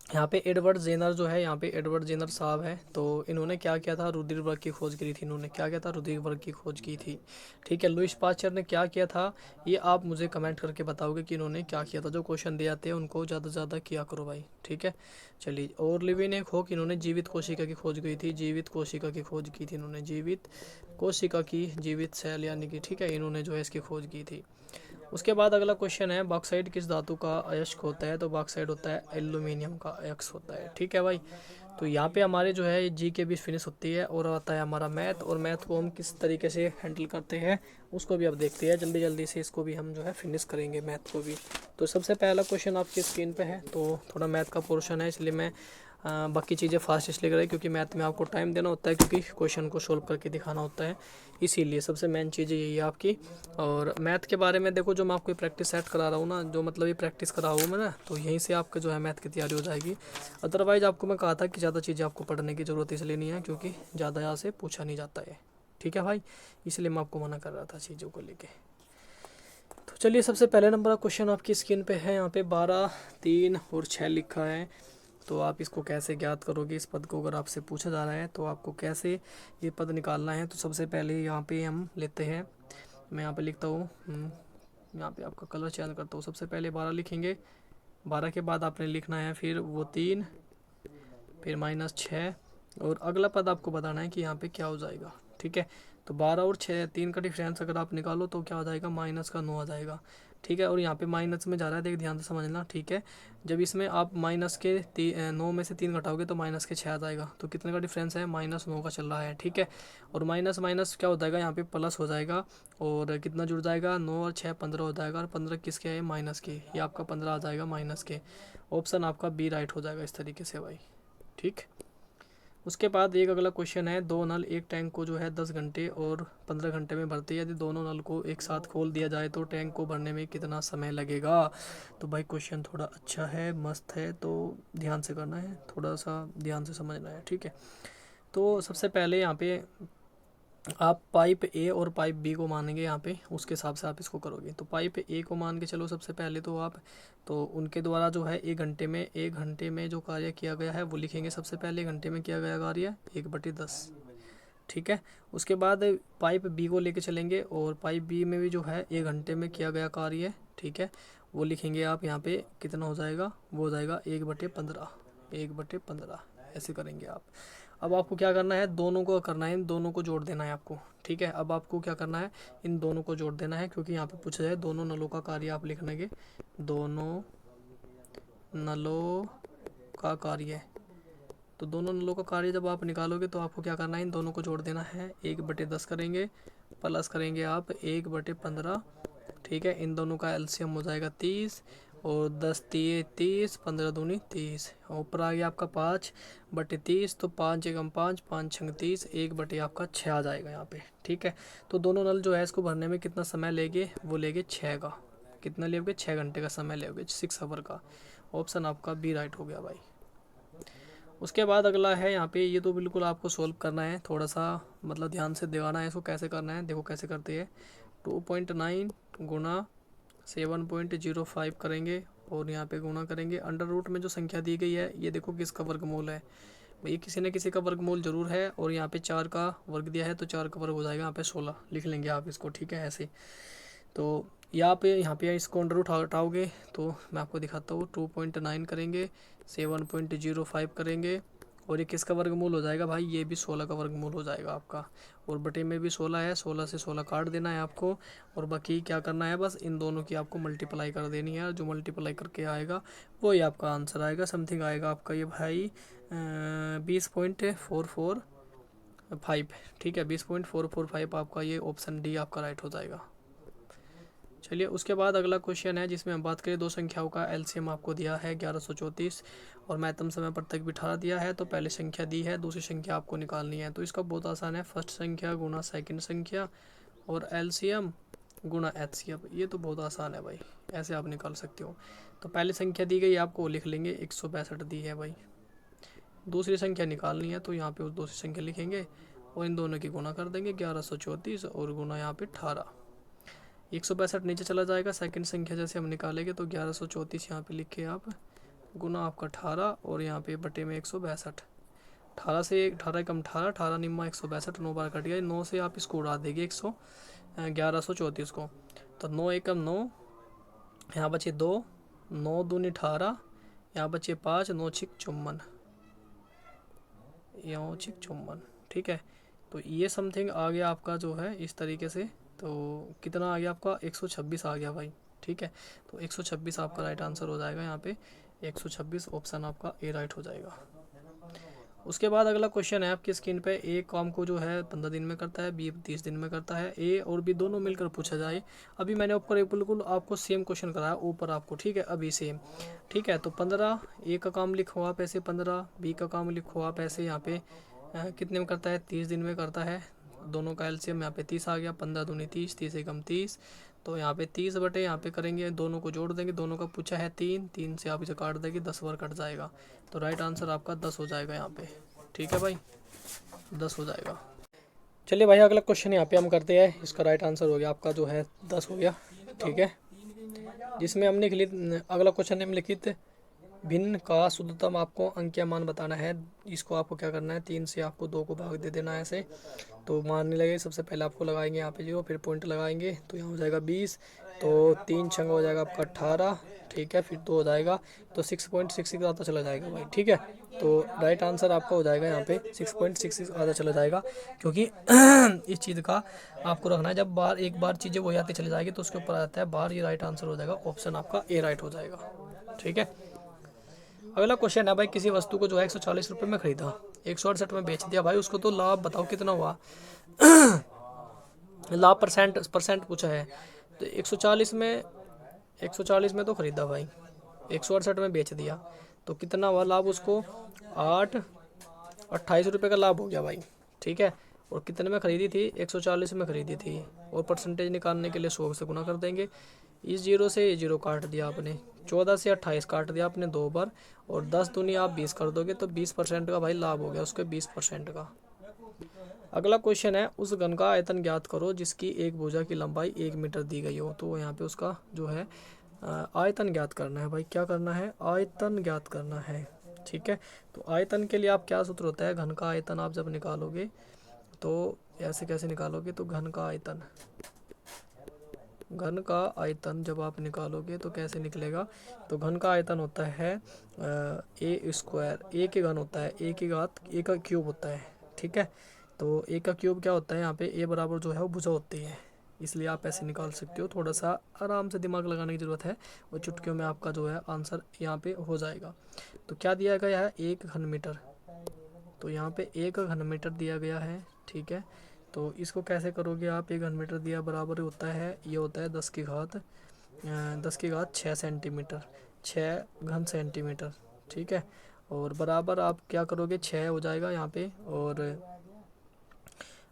यहाँ पे एडवर्ड जेनर जो है, यहाँ पे एडवर्ड जेनर साहब है, तो इन्होंने क्या किया था, रुधिर वर्ग की खोज की थी, इन्होंने क्या किया था, रुधिर वर्ग की खोज की थी, ठीक है। लुईस पास्चर ने क्या किया था, ये आप मुझे कमेंट करके बताओगे कि इन्होंने क्या किया था। जो क्वेश्चन दिए जाते हैं उनको ज़्यादा से ज़्यादा किया करो भाई, ठीक है। चलिए और लिविन होक, इन्होंने जीवित कोशिका की खोज की थी, जीवित कोशिका की खोज की थी इन्होंने, जीवित कोशिका की, जीवित सेल यानी कि, ठीक है, इन्होंने जो है इसकी खोज की थी। उसके बाद अगला क्वेश्चन है बॉक्साइट किस धातु का अयस्क होता है। तो बॉक्साइट होता है एल्यूमिनियम का अयस्क होता है, ठीक है भाई। तो यहाँ पे हमारे जो है जी के भी फिनिश होती है और आता है हमारा मैथ, और मैथ को हम किस तरीके से हैंडल करते हैं उसको भी अब देखते हैं, जल्दी जल्दी से इसको भी हम जो है फिनिश करेंगे मैथ को भी। तो सबसे पहला क्वेश्चन आपकी स्क्रीन पे है, तो थोड़ा मैथ का पोर्शन है इसलिए मैं बाकी चीज़ें फास्ट इसलिए करें क्योंकि मैथ में आपको टाइम देना होता है, क्योंकि क्वेश्चन को सोल्व करके दिखाना होता है, इसीलिए सबसे मेन चीज़ यही है आपकी। और मैथ के बारे में देखो जो मैं आपको प्रैक्टिस सेट करा रहा हूँ ना, जो मतलब ये प्रैक्टिस करा हूँ मैं ना, तो यहीं से आपका जो है मैथ की तैयारी हो जाएगी। अदरवाइज़ आपको मैं कहा था कि ज़्यादा चीज़ें आपको पढ़ने की ज़रूरत इसलिए नहीं है क्योंकि ज़्यादा यहाँ से पूछा नहीं जाता है, ठीक है भाई, इसलिए मैं आपको मना कर रहा था चीज़ों को लेके। तो चलिए सबसे पहले नंबर का क्वेश्चन आपकी स्क्रीन पे है, यहाँ पे 12, 3 और 6 लिखा है। तो आप इसको कैसे ज्ञात करोगे, इस पद को अगर आपसे पूछा जा रहा है तो आपको कैसे ये पद निकालना है। तो सबसे पहले यहाँ पे हम लेते हैं, मैं यहाँ पे लिखता हूँ, यहाँ पे आपका कलर चेंज करता हूँ। सबसे पहले 12 लिखेंगे, 12 के बाद आपने लिखना है फिर वो 3, फिर -6, और अगला पद आपको बताना है कि यहाँ पे क्या हो जाएगा, ठीक है। तो 12 और 6, 3 का डिफरेंस अगर आप निकालो तो क्या हो जाएगा, -9 आ जाएगा। ठीक है। और यहाँ पे माइनस में जा रहा है, देख ध्यान से समझना, ठीक है। जब इसमें आप माइनस के 9 में से 3 घटाओगे तो माइनस के 6 आ जाएगा। तो कितने का डिफरेंस है, -9 का चल रहा है, ठीक है। और माइनस माइनस क्या हो जाएगा, यहाँ पे प्लस हो जाएगा और कितना जुड़ जाएगा, 9 और 6 15 हो जाएगा। और 15 किसके है, माइनस के, ये आपका 15 आ जाएगा माइनस के। ऑप्शन आपका बी राइट हो जाएगा इस तरीके से भाई, ठीक। उसके बाद एक अगला क्वेश्चन है, दो नल एक टैंक को जो है 10 घंटे और 15 घंटे में भरते हैं। यदि दोनों नल को एक साथ खोल दिया जाए तो टैंक को भरने में कितना समय लगेगा। तो भाई क्वेश्चन थोड़ा अच्छा है, मस्त है, तो ध्यान से करना है, थोड़ा सा ध्यान से समझना है, ठीक है। तो सबसे पहले यहाँ पे आप पाइप ए और पाइप बी को मानेंगे यहाँ पे, उसके हिसाब से आप इसको करोगे। तो पाइप ए को मान के चलो सबसे पहले तो आप, तो उनके द्वारा जो है एक घंटे में जो कार्य किया गया है वो लिखेंगे। सबसे पहले घंटे में किया गया कार्य 1/10, ठीक है। उसके बाद पाइप बी को लेके चलेंगे और पाइप बी में भी जो है 1 घंटे में किया गया कार्य, ठीक है, वो लिखेंगे आप यहाँ पे। कितना हो जाएगा, वो हो जाएगा 1/15 ऐसे करेंगे आप। अब आपको क्या करना है, दोनों को करना है, इन दोनों को जोड़ देना है आपको, ठीक है। अब आपको क्या करना है, इन दोनों को जोड़ देना है, क्योंकि यहाँ पे पूछा जाए दोनों नलों का कार्य आप लिख लेंगे, दोनों नलों का कार्य। तो दोनों नलों का कार्य जब आप निकालोगे तो आपको क्या करना है, इन दोनों को जोड़ देना है। 1/10 करेंगे, प्लस करेंगे आप 1/15, ठीक है। इन दोनों का एलसीएम हो जाएगा 30 और 10 तिये 30, 15 दूनी 30, ऊपर आ गया आपका 5/30। तो 5 एकम 5, 5 छंग 30, 1/ आपका 6 आ जाएगा यहाँ पे, ठीक है। तो दोनों नल जो है इसको भरने में कितना समय लेंगे, वो लेंगे 6 का। कितना लेंगे, 6 घंटे का समय लेंगे, 6 आवर का। ऑप्शन आपका बी राइट हो गया भाई। उसके बाद अगला है यहाँ पे, ये तो बिल्कुल आपको सोल्व करना है, थोड़ा सा मतलब ध्यान से दिखाना है इसको कैसे करना है। देखो कैसे करते हैं, 2.9 गुणा 7.05 करेंगे और यहाँ पे गुणा करेंगे। अंडर रूट में जो संख्या दी गई है ये देखो किसका वर्गमूल है, ये किसी न किसी का वर्गमूल जरूर है। और यहाँ पे 4 का वर्ग दिया है तो 4 का वर्ग हो जाएगा यहाँ पे 16 लिख लेंगे आप इसको, ठीक है ऐसे। तो यहाँ पे इसको अंडर रूट हटाओगे तो मैं आपको दिखाता हूँ, 2.9 करेंगे, 7.05 करेंगे और ये किसका वर्गमूल हो जाएगा भाई, ये भी 16 का वर्गमूल हो जाएगा आपका। और बटे में भी 16 है, 16 से 16 काट देना है आपको। और बाकी क्या करना है, बस इन दोनों की आपको मल्टीप्लाई कर देनी है। जो मल्टीप्लाई करके आएगा वही आपका आंसर आएगा। समथिंग आएगा आपका ये भाई 20.445, ठीक है, 20.445 आपका ये ऑप्शन डी आपका राइट हो जाएगा। चलिए उसके बाद अगला क्वेश्चन है जिसमें हम बात करें, दो संख्याओं का एलसीएम आपको दिया है 1134 और महत्तम समय पर तक भी 18 दिया है। तो पहली संख्या दी है, दूसरी संख्या आपको निकालनी है। तो इसका बहुत आसान है, फर्स्ट संख्या गुना सेकंड संख्या और एलसीएम गुना एचसीएफ। ये तो बहुत आसान है भाई, ऐसे आप निकाल सकते हो। तो पहली संख्या दी गई आपको लिख लेंगे, 162 दी है भाई। दूसरी संख्या निकालनी है तो यहाँ पे उस दूसरी संख्या लिखेंगे और इन दोनों की गुना कर देंगे, 1134 और गुना यहाँ पे 18। 162 नीचे चला जाएगा, सेकंड संख्या जैसे हम निकालेंगे तो 1134 यहाँ पे लिखे आप, गुना आपका 18 और यहाँ पे बटे में 162। 18 से 18 कम 18, 18 निम्मा 162, 9 बार कट गया। 9 से आप इसको उड़ा देंगे 1134 को, तो 9 एकम 9, यहाँ बचे 2, 9 दूनी 18, यहाँ बचे 5, 9 छिक 54, यहाँ छिक 54, ठीक है। तो ये समथिंग आ गया आपका जो है इस तरीके से। तो कितना आ गया आपका, 126 आ गया भाई, ठीक है। तो 126 आपका राइट आंसर हो जाएगा यहाँ पे, 126 ऑप्शन आपका ए राइट हो जाएगा। उसके बाद अगला क्वेश्चन है आपकी स्क्रीन पे, ए काम को जो है 15 दिन में करता है, बी 30 दिन में करता है। ए और बी दोनों मिलकर पूछा जाए। अभी मैंने ऊपर बिल्कुल आपको सेम क्वेश्चन कराया ऊपर आपको, ठीक है, अभी सेम, ठीक है। तो 15 ए का काम लिखो आप ऐसे, 15 बी का काम लिखो आप ऐसे। यहाँ पे कितने में करता है, 30 दिन में करता है। दोनों का एलसीएम यहाँ पे 30 आ गया, 15 दूनी 30, 30 एकम 30। तो यहाँ पे 30 बटे यहाँ पे करेंगे, दोनों को जोड़ देंगे, दोनों का पूछा है 3, 3 से आप इसे काट देंगे, 10 बार कट जाएगा। तो राइट आंसर आपका 10 हो जाएगा यहाँ पे, ठीक है भाई, 10 हो जाएगा। चलिए भाई अगला क्वेश्चन यहाँ पे हम करते हैं, इसका राइट आंसर हो गया आपका जो है 10 हो गया, ठीक है। जिसमें हमने अगला क्वेश्चन निम्नलिखित भिन्न का शुद्धतम आपको अंक या मान बताना है। इसको आपको क्या करना है, 3 से आपको 2 को भाग दे देना है ऐसे, तो मानने लगे। सबसे पहले आपको लगाएंगे यहाँ पे 0, फिर पॉइंट लगाएंगे तो यहाँ हो जाएगा 20, तो 3 छंगा हो जाएगा आपका 18, ठीक है, फिर 2 हो जाएगा तो 6.66 आता चला जाएगा भाई, ठीक है। तो राइट आंसर आपका हो जाएगा यहाँ पे 6.66 आधा चला जाएगा, क्योंकि इस चीज़ का आपको रखना है, जब बार एक बार चीज़ें वही आती चली जाएगी तो उसके ऊपर आ जाता है बार, ये राइट आंसर हो जाएगा, ऑप्शन आपका ए राइट हो जाएगा, ठीक है। अगला क्वेश्चन है भाई, किसी वस्तु को जो है 140 रुपये में खरीदा, 168 में बेच दिया भाई, उसको तो लाभ बताओ कितना हुआ। लाभ परसेंट पूछा है, तो 140 में तो खरीदा भाई, 168 में बेच दिया, तो कितना हुआ लाभ उसको, 28 रुपये का लाभ हो गया भाई, ठीक है। और कितने में खरीदी थी, 140 में खरीदी थी, और परसेंटेज निकालने के लिए 100 से गुना कर देंगे। इस 0 से ये 0 काट दिया आपने, 14 से 28 काट दिया आपने 2 बार, और 10 दूनी आप 20 कर दोगे तो 20% का भाई लाभ हो गया उसके, 20% का। अगला क्वेश्चन है, उस घन का आयतन ज्ञात करो जिसकी एक भुजा की लंबाई 1 मीटर दी गई हो। तो यहाँ पे उसका जो है आयतन ज्ञात करना है भाई, क्या करना है, आयतन ज्ञात करना है, ठीक है। तो आयतन के लिए आप क्या सूत्र होता है, घन का आयतन आप जब निकालोगे तो ऐसे कैसे निकालोगे, तो घन का आयतन जब आप निकालोगे तो कैसे निकलेगा, तो घन का आयतन होता है ए स्क्वायर, ए के घन होता है, ए की घात ए का क्यूब होता है, ठीक है। तो ए का क्यूब क्या होता है, यहाँ पे ए बराबर जो है वो भुजा होती है, इसलिए आप ऐसे निकाल सकते हो। थोड़ा सा आराम से दिमाग लगाने की ज़रूरत है, और चुटकियों में आपका जो है आंसर यहाँ पे हो जाएगा। तो क्या दिया गया है, 1 घन मीटर, तो यहाँ पे 1 घन मीटर दिया गया है, ठीक है। तो इसको कैसे करोगे आप, 1 घन मीटर दिया बराबर होता है, ये होता है 10 की घात 6 सेंटीमीटर, 6 घन सेंटीमीटर, ठीक है। और बराबर आप क्या करोगे, 6 हो जाएगा यहाँ पे, और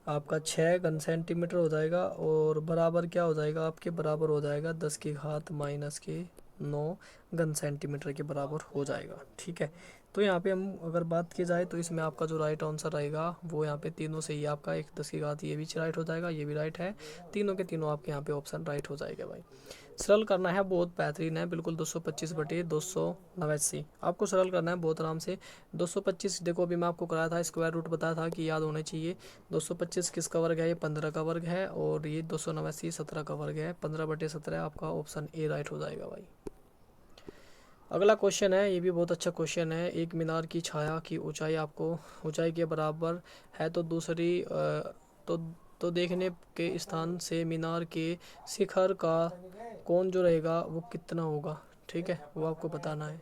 आपका 6 घन सेंटीमीटर हो जाएगा, और बराबर क्या हो जाएगा आपके, बराबर हो जाएगा 10 की घात -9 घन सेंटीमीटर के बराबर हो जाएगा, ठीक है। तो यहाँ पे हम अगर बात की जाए तो इसमें आपका जो राइट आंसर रहेगा वो यहाँ पे तीनों से ही आपका, एक 10 की घात ये भी राइट हो जाएगा, ये भी राइट है, तीनों के तीनों आपके यहाँ पे ऑप्शन राइट हो जाएगा भाई। सरल करना है, बहुत बेहतरीन है बिल्कुल, 225/289 आपको सरल करना है बहुत आराम से। 225 देखो अभी मैं आपको कराया था, स्क्वायर रूट बताया था कि याद होने चाहिए। 225 किसका वर्ग है, ये 15 का वर्ग है, और ये 289 17 का वर्ग है, 15/17 आपका ऑप्शन ए राइट हो जाएगा भाई। अगला क्वेश्चन है, ये भी बहुत अच्छा क्वेश्चन है, एक मीनार की छाया की ऊंचाई आपको ऊंचाई के बराबर है, तो दूसरी तो तो देखने के स्थान से मीनार के शिखर का कोण जो रहेगा वो कितना होगा, ठीक है, वो आपको बताना है।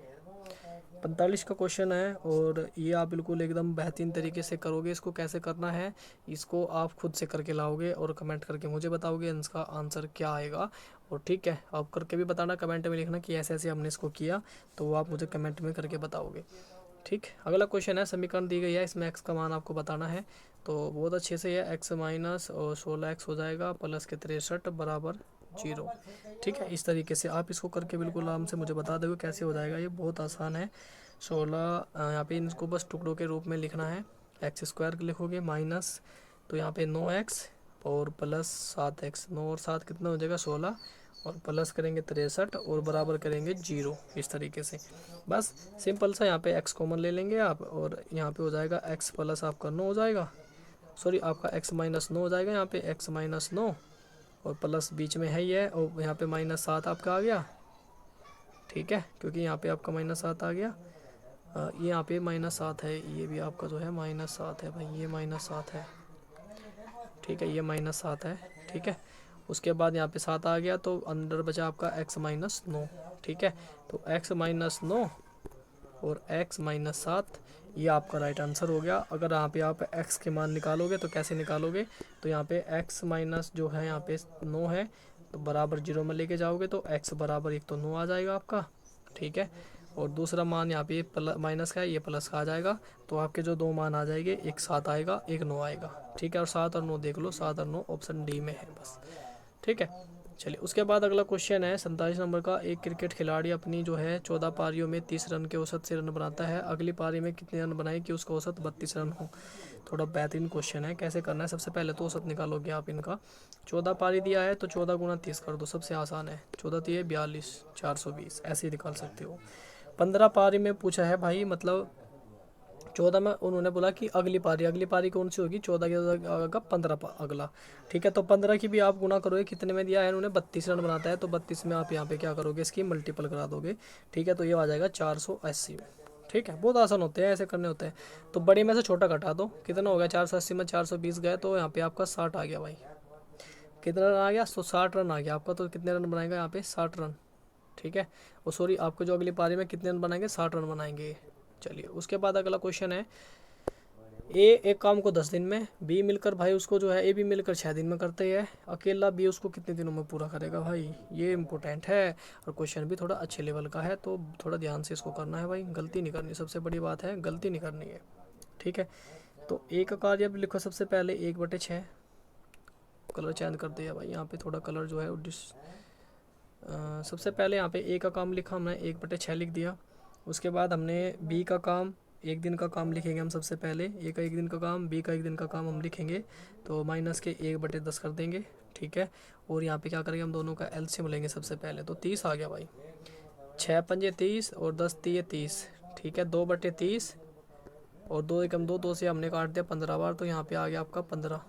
45 का क्वेश्चन है, और ये आप बिल्कुल एकदम बेहतरीन तरीके से करोगे। इसको कैसे करना है, इसको आप खुद से करके लाओगे और कमेंट करके मुझे बताओगे इसका आंसर क्या आएगा। और ठीक है, आप करके भी बताना, कमेंट में लिखना कि ऐसे ऐसे हमने इसको किया, तो वो आप मुझे कमेंट में करके बताओगे, ठीक। अगला क्वेश्चन है, समीकरण दी गई है, इसमें एक्स का मान आपको बताना है। तो बहुत अच्छे से है, एक्स माइनस और 16x हो जाएगा प्लस के 63 बराबर 0, ठीक है। इस तरीके से आप इसको करके बिल्कुल आराम से मुझे बता दोगे कैसे हो जाएगा, ये बहुत आसान है। 16 यहाँ पे इनको बस टुकड़ों के रूप में लिखना है, एक्स स्क्वायर लिखोगे माइनस, तो यहाँ पे 9x और प्लस 7x, 9 और 7 कितना हो जाएगा 16, और प्लस करेंगे 63 और बराबर करेंगे 0, इस तरीके से। बस सिंपल सा, यहाँ पे x कॉमन ले लेंगे आप, और यहाँ पे हो जाएगा x प्लस आपका 9 हो जाएगा, सॉरी आपका x माइनस 9 हो जाएगा, यहाँ पे x माइनस 9 और प्लस बीच में है ये, और यहाँ पे -7 आपका आ गया, ठीक है, क्योंकि यहाँ पे आपका -7 आ गया। ये यहाँ पे -7 है, ये भी आपका जो है -7 है भाई, ये -7 है, ठीक है, ये -7 है, ठीक है। उसके बाद यहाँ पे 7 आ गया, तो अंदर बचा आपका x माइनस 9, ठीक है। तो x माइनस 9 और x माइनस 7, ये आपका राइट आंसर हो गया। अगर यहाँ पे आप x के मान निकालोगे तो कैसे निकालोगे, तो यहाँ पे x माइनस जो है यहाँ पे 9 है, तो बराबर 0 में लेके जाओगे तो x बराबर एक तो 9 आ जाएगा आपका, ठीक है। और दूसरा मान यहाँ पे माइनस का है, ये प्लस का आ जाएगा, तो आपके जो दो मान आ जाएंगे, एक 7 आएगा, एक 9 आएगा, ठीक है। और 7 और 9 देख लो, 7 और 9 ऑप्शन डी में है बस, ठीक है। चलिए उसके बाद अगला क्वेश्चन है 47 नंबर का, एक क्रिकेट खिलाड़ी अपनी जो है 14 पारियों में 30 रन के औसत से रन बनाता है, अगली पारी में कितने रन बनाए कि उसका औसत 32 रन हो। थोड़ा बेहतरीन क्वेश्चन है, कैसे करना है, सबसे पहले तो औसत निकालोगे आप इनका। 14 पारी दिया है तो 14 × 30 कर दो, सबसे आसान है, 14 × 42 420, ऐसे ही निकाल सकते हो। 15 पारी में पूछा है भाई, मतलब 14 में उन्होंने बोला कि अगली पारी कौन सी होगी, 14 के 15 अगला। ठीक है, तो 15 की भी आप गुना करोगे, कितने में दिया है उन्होंने, 32 रन बनाता है, तो 32 में आप यहाँ पे क्या करोगे, इसकी मल्टीपल करा दोगे। ठीक है, तो ये आ जाएगा 480। ठीक है, बहुत आसान होते हैं, ऐसे करने होते हैं। तो बड़े में से छोटा घटा दो, कितना हो गया, 480 में 420 गए, तो यहाँ पे आपका 60 आ गया भाई। कितना रन आ गया, 60 रन आ गया आपका। तो कितने रन बनाएगा यहाँ पे, 60 रन। ठीक है, और सॉरी, आपको जो अगली पारी में कितने रन बनाएंगे, 60 रन बनाएंगे। चलिए, उसके बाद अगला क्वेश्चन है, ए एक काम को 10 दिन में, बी मिलकर भाई उसको जो है, ए भी मिलकर 6 दिन में करते हैं, अकेला बी उसको कितने दिनों में पूरा करेगा भाई। ये इंपॉर्टेंट है और क्वेश्चन भी थोड़ा अच्छे लेवल का है, तो थोड़ा ध्यान से इसको करना है भाई, गलती नहीं करनी, सबसे बड़ी बात है गलती नहीं करनी है। ठीक है, तो ए का कार्य अब लिखो, सबसे पहले 1/6, कलर चेंज कर दिया भाई यहाँ पे, थोड़ा कलर जो है सबसे पहले यहाँ पे ए का काम लिखा हमने, 1/6 लिख दिया। उसके बाद हमने बी का काम, एक दिन का काम लिखेंगे हम सबसे पहले, ए का 1 दिन का काम, बी का 1 दिन का काम हम लिखेंगे, तो माइनस के 1/10 कर देंगे। ठीक है, और यहाँ पे क्या करेंगे, हम दोनों का एलसीएम लेंगे सबसे पहले, तो 30 आ गया भाई, 6 पंजे 30 और 10 तिये 30। ठीक है, 2/30 और 2 एकम 2, 2 से हमने काट दिया 15 बार, तो यहाँ पे आ गया आपका 15।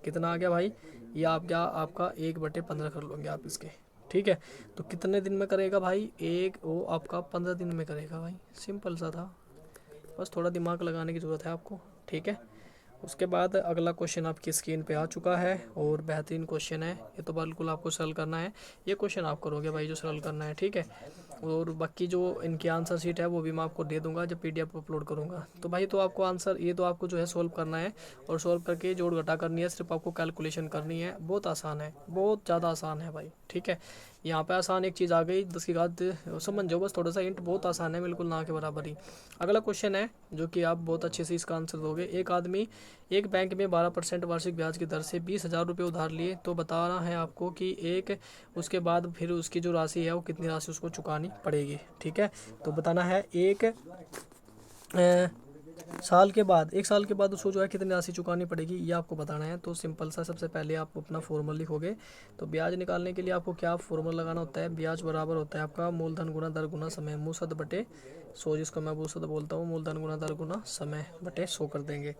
कितना आ गया भाई, ये आप क्या, आपका 1/15 कर लोगे आप इसके। ठीक है, तो कितने दिन में करेगा भाई, एक वो आपका 15 दिन में करेगा भाई, सिंपल सा था, बस थोड़ा दिमाग लगाने की ज़रूरत है आपको। ठीक है, उसके बाद अगला क्वेश्चन आपकी स्क्रीन पे आ चुका है और बेहतरीन क्वेश्चन है, ये तो बिल्कुल आपको सरल करना है, ये क्वेश्चन आप करोगे भाई जो सरल करना है। ठीक है, और बाकी जो इनकी आंसर शीट है वो भी मैं आपको दे दूंगा जब पीडीएफ अपलोड करूंगा। तो भाई तो आपको आंसर, ये तो आपको जो है सोल्व करना है, और सोल्व करके जोड़ घटा करनी है, सिर्फ आपको कैलकुलेशन करनी है, बहुत आसान है, बहुत ज़्यादा आसान है भाई। ठीक है, यहाँ पे आसान एक चीज़ आ गई, 10 की घात समझ जाओ बस, थोड़ा सा हिंट, बहुत आसान है, बिल्कुल ना के बराबर ही। अगला क्वेश्चन है जो कि आप बहुत अच्छे से इसका आंसर दोगे, एक आदमी एक बैंक में 12% वार्षिक ब्याज की दर से 20,000 रुपये उधार लिए, तो बताना है आपको कि एक उसके बाद फिर उसकी जो राशि है वो कितनी राशि उसको चुकानी पड़ेगी। ठीक है, तो बताना है एक साल के बाद, 1 साल के बाद उसको जो है कितनी राशि चुकानी पड़ेगी, ये आपको बताना है। तो सिंपल सा, सबसे पहले आप अपना फॉर्मूला लिखोगे। तो ब्याज निकालने के लिए आपको क्या फॉर्मूला लगाना होता है, ब्याज बराबर होता है आपका मूलधन गुना दर गुना समय, मूसद बटे 100, जिसको मैं मूसद बोलता हूँ, मूलधन गुना दर गुना समय बटे 100 कर देंगे।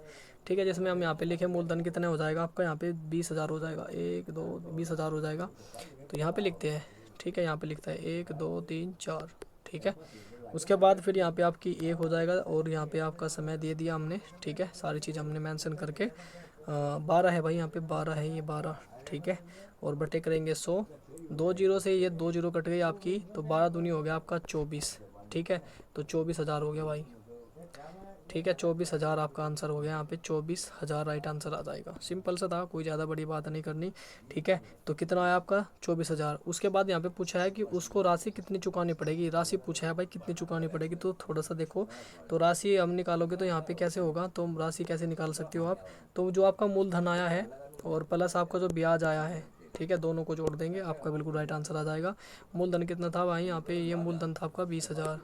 ठीक है, जिसमें हम यहाँ पे लिखे मूलधन कितने हो जाएगा आपका, यहाँ पे 20,000 हो जाएगा, 1 2 20,000 हो जाएगा, तो यहाँ पे लिखते हैं। ठीक है, यहाँ पे लिखता है 1 2 3 4। ठीक है, उसके बाद फिर यहाँ पे आपकी 1 हो जाएगा, और यहाँ पे आपका समय दे दिया हमने। ठीक है, सारी चीज़ हमने मेंशन करके 12 है भाई, यहाँ पे 12 है, ये 12। ठीक है, और बटे करेंगे 100, 2 जीरो से ये 2 जीरो कट गई आपकी, तो 12 दूनी हो गया आपका 24। ठीक है, तो 24,000 हो गया भाई। ठीक है, 24,000 आपका आंसर हो गया, यहाँ पे 24,000 राइट आंसर आ जाएगा, सिंपल सा था, कोई ज़्यादा बड़ी बात नहीं करनी। ठीक है, तो कितना आया आपका 24,000। उसके बाद यहाँ पे पूछा है कि उसको राशि कितनी चुकानी पड़ेगी, राशि पूछा है भाई कितनी चुकानी पड़ेगी, तो थोड़ा सा देखो, तो राशि हम निकालोगे तो यहाँ पे कैसे होगा, तो राशि कैसे निकाल सकते हो आप, तो जो आपका मूलधन आया है और प्लस आपका जो ब्याज आया है, ठीक है, दोनों को जोड़ देंगे, आपका बिल्कुल राइट आंसर आ जाएगा। मूलधन कितना था भाई, यहाँ पे ये मूलधन था आपका 20,000।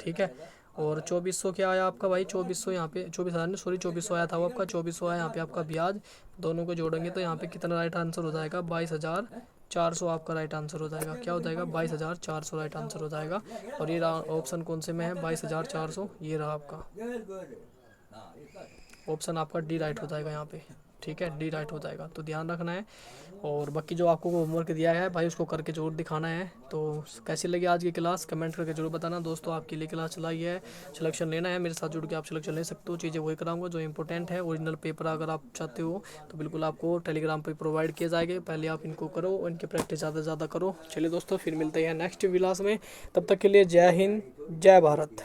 ठीक है, और 2400 क्या आया आपका भाई, 2400 यहाँ पे 24,000 नहीं, सॉरी 2400 आया था वो आपका, 2400 आया यहाँ पे आपका ब्याज, दोनों को जोड़ेंगे तो यहाँ पे कितना राइट आंसर हो जाएगा, 22,400 आपका राइट आंसर हो जाएगा। क्या हो जाएगा, 22,400 राइट आंसर हो जाएगा। और ये ऑप्शन कौन से में है, 22,400, ये रहा आपका ऑप्शन, आपका डी राइट हो जाएगा यहाँ पे। ठीक है, डी राइट हो जाएगा, तो ध्यान रखना है। और बाकी जो आपको होमवर्क दिया है भाई उसको करके जरूर दिखाना है। तो कैसी लगी आज की क्लास, कमेंट करके जरूर बताना। दोस्तों आपके लिए क्लास चलाई है, सिलेक्शन लेना है मेरे साथ जुड़ के आप सिलेक्शन ले सकते हो, चीज़ें वही कराऊंगा जो इंपॉर्टेंट है। ओरिजिनल पेपर अगर आप चाहते हो तो बिल्कुल आपको टेलीग्राम पर प्रोवाइड किए जाएंगे, पहले आप इनको करो, इनकी प्रैक्टिस ज़्यादा से ज़्यादा करो। चलिए दोस्तों, फिर मिलते हैं नेक्स्ट क्लास में, तब तक के लिए जय हिंद, जय भारत।